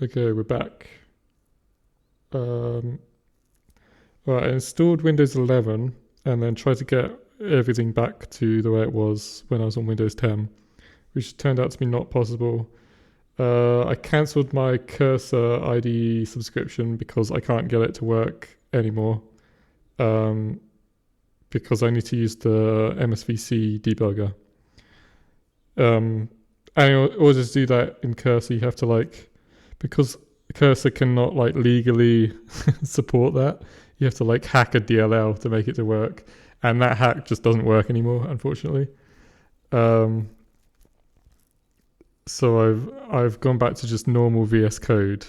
Okay, we're back. Um, right, I installed Windows 11 and then tried to get everything back to the way it was when I was on Windows 10, which turned out to be not possible. I cancelled my Cursor IDE subscription because I can't get it to work anymore. Um, because I need to use the MSVC debugger. Um, and in order to do that in Cursor, you have to because Cursor cannot legally support that. You have to hack a DLL to make it to work, and that hack just doesn't work anymore, unfortunately. Um, so I've gone back to just normal VS Code.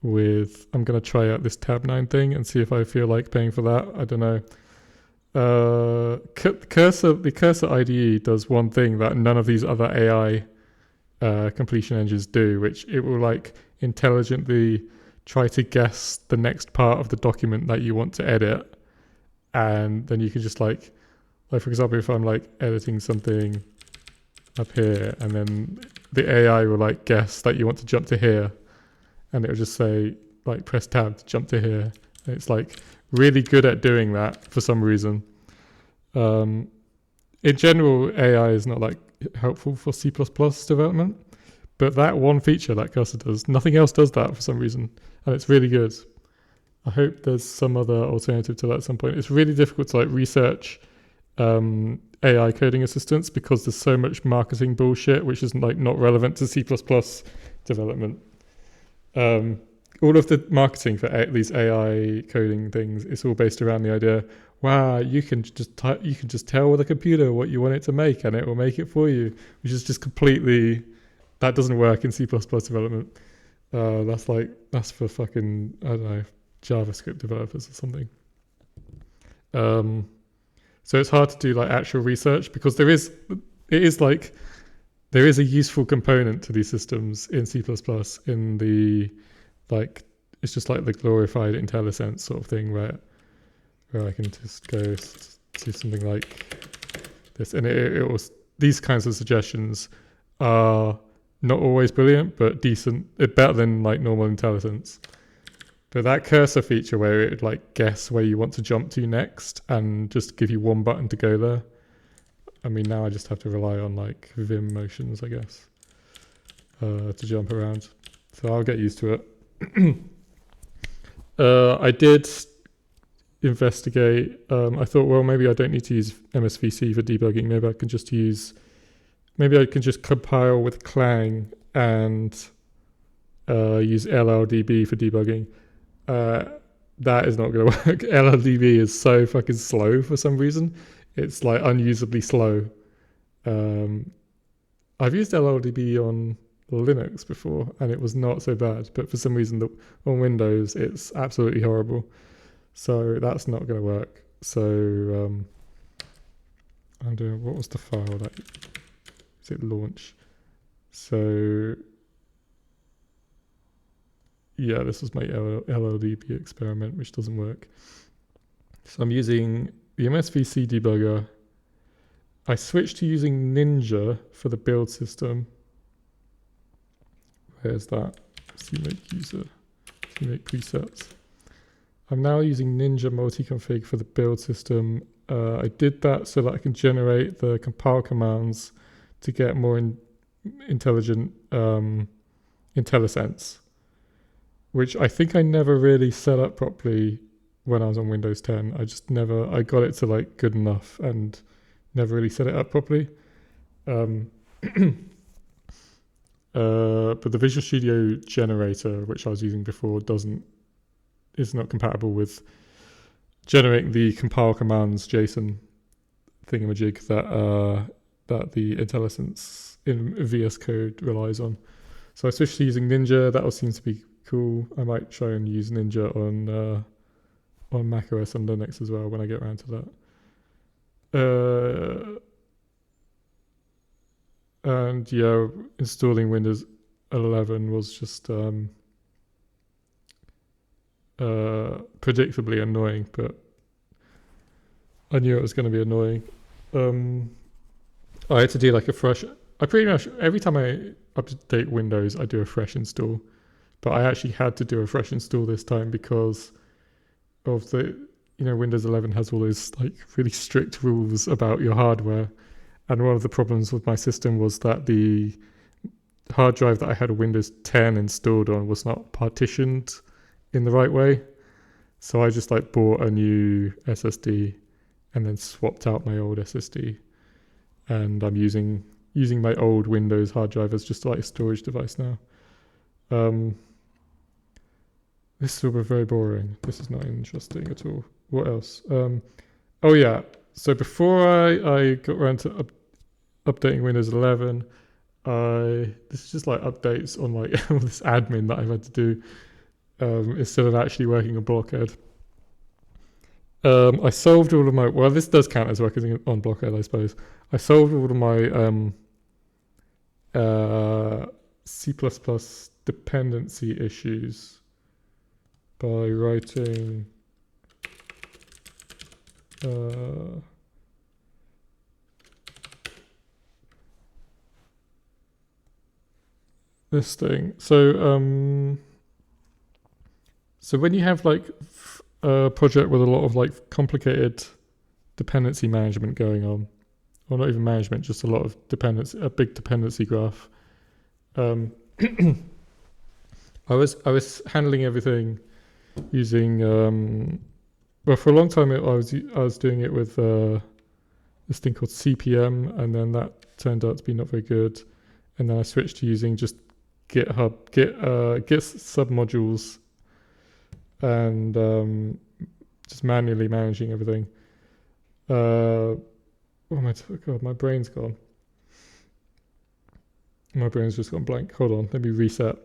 I'm gonna try out this Tab9 thing and see if I feel like paying for that. I don't know. The Cursor IDE does one thing that none of these other AI completion engines do, which it will intelligently try to guess the next part of the document that you want to edit, and then you can just for example, if I'm editing something up here, and then the AI will guess that you want to jump to here, and it will just say press tab to jump to here. And it's really good at doing that for some reason. In general, AI is not helpful for C++ development, but that one feature that Cursor does, nothing else does that for some reason, and it's really good. I hope there's some other alternative to that at some point. It's really difficult to research AI coding assistants because there's so much marketing bullshit which is not relevant to C++ development. All of the marketing for these AI coding things is all based around the idea, wow, you can just tell the computer what you want it to make and it will make it for you, which is just completely, that doesn't work in C++ development. That's for fucking, I don't know, JavaScript developers or something. So it's hard to do actual research because there is a useful component to these systems in C++ in the it's just the glorified IntelliSense sort of thing where I can just go to something like this, and it was, these kinds of suggestions are not always brilliant but decent, better than normal IntelliSense. But that cursor feature where it would guess where you want to jump to next and just give you one button to go there. I mean, now I just have to rely on Vim motions, I guess, to jump around. So I'll get used to it. I did investigate. I thought, well, maybe I don't need to use MSVC for debugging. Maybe I can just compile with Clang and use LLDB for debugging. That is not going to work. LLDB is so fucking slow for some reason. It's unusably slow. I've used LLDB on Linux before and it was not so bad, but for some reason on Windows it's absolutely horrible. So that's not going to work. So I'm doing, what was the file is it launch? So yeah, this was my LLDB experiment, which doesn't work. So I'm using the MSVC debugger. I switched to using Ninja for the build system. Where's that? CMake user, CMake presets. I'm now using Ninja multi-config for the build system. I did that so that I can generate the compile commands to get more intelligent IntelliSense, which I think I never really set up properly when I was on Windows 10. I got it to good enough and never really set it up properly. But the Visual Studio generator, which I was using before, is not compatible with generating the compile commands JSON thingamajig that the IntelliSense in VS Code relies on. So I switched to using Ninja. That all seems to be cool. I might try and use Ninja on macOS and Linux as well when I get around to that. And yeah, installing Windows 11 was just predictably annoying, but I knew it was going to be annoying. I had to do a fresh. I pretty much every time I update Windows, I do a fresh install but I actually had to do a fresh install this time because of Windows 11 has all those like really strict rules about your hardware. And one of the problems with my system was that the hard drive that I had a Windows 10 installed on was not partitioned in the right way. So I just like bought a new SSD and then swapped out my old SSD. And I'm using my old Windows hard drive as just like a storage device now. This will be very boring. This is not interesting at all. What else? Oh yeah. So before I got around to updating Windows 11, this is just like updates on like all this admin that I've had to do instead of actually working on Blockhead. I solved all of my. Well, this does count as working on Blockhead, I suppose. I solved all of my C++ dependency issues by writing this thing. So when you have like a project with a lot of like complicated dependency management going on, or not even management, just a lot of dependency, a big dependency graph. I was handling everything using well, for a long time I was doing it with this thing called CPM, and then that turned out to be not very good. And then I switched to using just Git submodules and just manually managing everything. Oh my God, my brain's gone. My brain's just gone blank. Hold on, let me reset.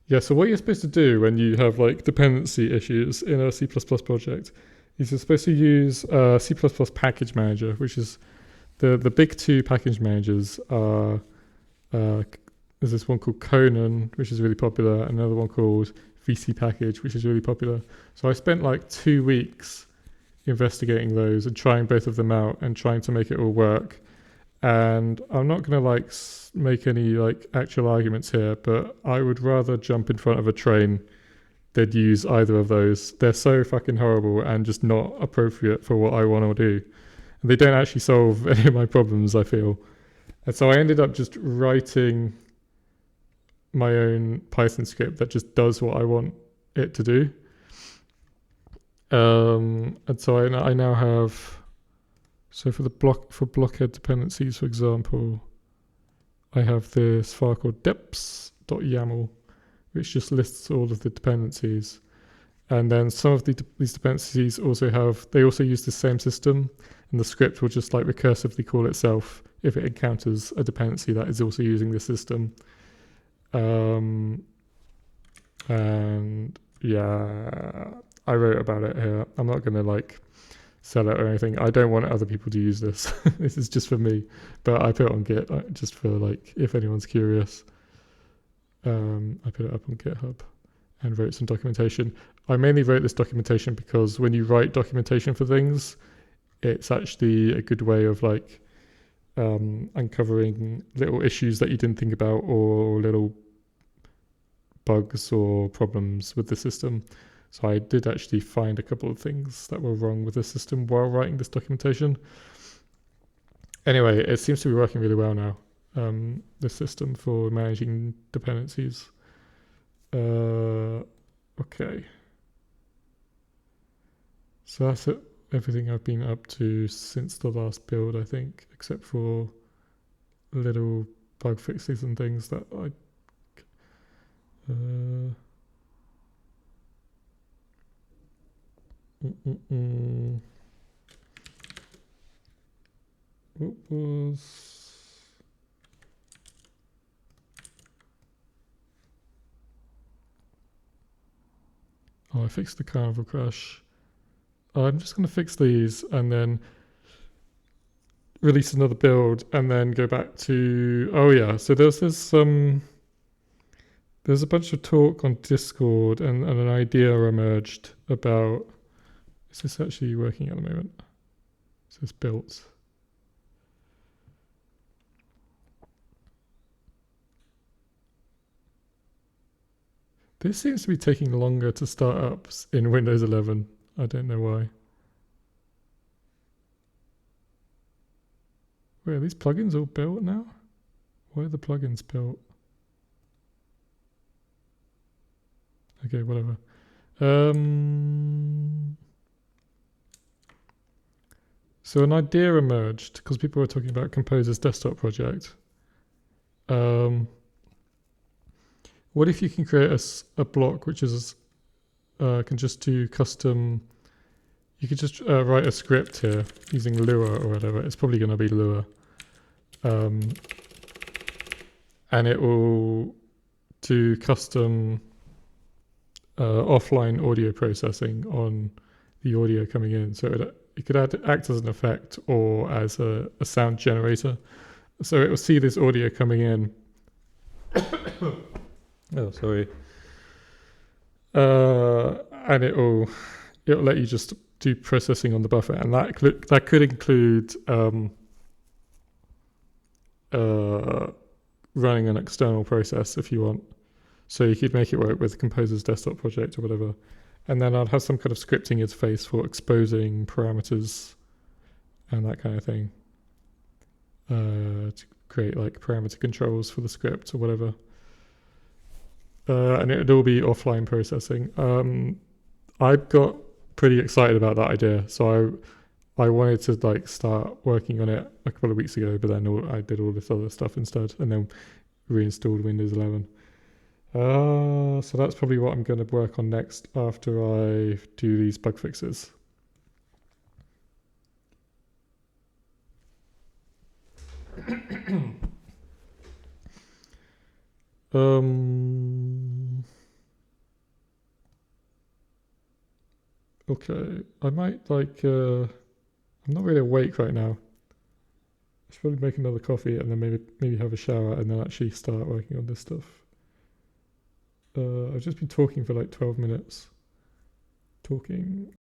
Yeah, so what you're supposed to do when you have like dependency issues in a C++ project is you're supposed to use C++ package manager, which is the big two package managers are there's this one called Conan, which is really popular, and another one called VC Package, which is really popular. So I spent like 2 weeks investigating those and trying both of them out and trying to make it all work. And I'm not going to like make any like actual arguments here, but I would rather jump in front of a train than use either of those. They're so fucking horrible and just not appropriate for what I want to do. And they don't actually solve any of my problems, I feel. And so I ended up just writing my own Python script that just does what I want it to do. And so I now have, so for Blockhead dependencies, for example, I have this file called deps.yaml, which just lists all of the dependencies. And then some of these dependencies also use the same system, and the script will just like recursively call itself if it encounters a dependency that is also using the system. And yeah, I wrote about it here. I'm not going to like sell it or anything. I don't want other people to use this. This is just for me, but I put it on Git just for like, if anyone's curious. I put it up on GitHub and wrote some documentation. I mainly wrote this documentation because when you write documentation for things, it's actually a good way of like uncovering little issues that you didn't think about or little bugs or problems with the system. So I did actually find a couple of things that were wrong with the system while writing this documentation. Anyway, it seems to be working really well now, the system for managing dependencies. Okay. So that's it. Everything I've been up to since the last build, I think, except for little bug fixes and things that I... What was... Oh, I fixed the Carnival crash. I'm just going to fix these and then release another build and then go back to... Oh yeah, so there's this... There's a bunch of talk on Discord and an idea emerged about... Is this actually working at the moment? Is this built? This seems to be taking longer to start up in Windows 11. I don't know why. Wait, are these plugins all built now? Why are the plugins built? Okay, whatever. So an idea emerged because people were talking about Composer's desktop project. What if you can create a block which is can just do custom? You could just write a script here using Lua or whatever. It's probably going to be Lua, and it will do custom offline audio processing on the audio coming in. So it could act as an effect or as a sound generator. So it will see this audio coming in. Oh, sorry. And it'll let you just do processing on the buffer, and that could include running an external process if you want. So you could make it work with Composer's desktop project or whatever. And then I'd have some kind of scripting interface for exposing parameters and that kind of thing to create like parameter controls for the script or whatever. And it would all be offline processing. I got pretty excited about that idea, so I wanted to like start working on it a couple of weeks ago, but then I did all this other stuff instead, and then reinstalled Windows 11. So that's probably what I'm going to work on next after I do these bug fixes. Okay, I might like, I'm not really awake right now. I should probably make another coffee and then maybe have a shower and then actually start working on this stuff. I've just been talking for like 12 minutes. Talking